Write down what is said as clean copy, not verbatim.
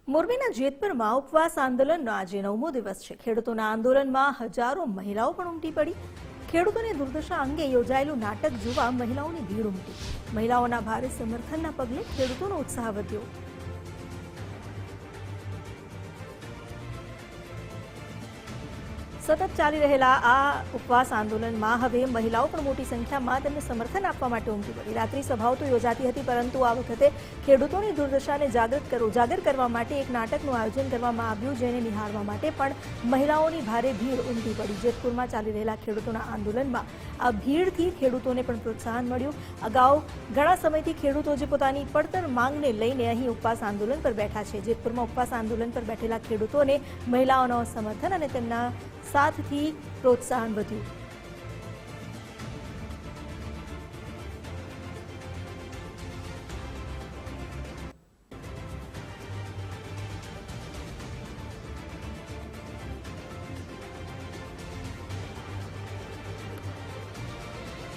મોરબીના જેતપુરમાં ઉપવાસ આંદોલનનો આજે 9મો દિવસ છે। ખેડૂતોના આંદોલનમાં હજારો મહિલાઓ પણ ઉમટી પડી। ખેડૂતોની દુર્દશા અંગે યોજાયેલું નાટક જોવા મહિલાઓની ભીડ ઉમટી। મહિલાઓના ભારે સમર્થનના પગલે ખેડૂતોનો ઉત્સાહ વધ્યો। સતત ચાલી રહેલા આ ઉપવાસ આંદોલનમાં હવે મહિલાઓ પણ મોટી સંખ્યામાં તેમને સમર્થન આપવા માટે ઉમટી પડી। રાત્રિ સભાઓ તો યોજાતી હતી, પરંતુ આ વખતે ખેડૂતોની દુર્દશાને ઉજાગર કરવા માટે એક નાટકનું આયોજન કરવામાં આવ્યું, જેને નિહાળવા માટે પણ મહિલાઓની ભારે ભીડ ઉમટી પડી। જેતપુરમાં ચાલી રહેલા ખેડૂતોના આંદોલનમાં આ ભીડથી ખેડૂતોને પણ પ્રોત્સાહન મળ્યું। અગાઉ ઘણા સમયથી ખેડૂતો જે પોતાની પડતર માંગને લઈને અહીં ઉપવાસ આંદોલન પર બેઠા છે। જેતપુરમાં ઉપવાસ આંદોલન પર બેઠેલા ખેડૂતોને મહિલાઓનો સમર્થન અને તેમના સાથથી પ્રોત્સાહન વધ્યું।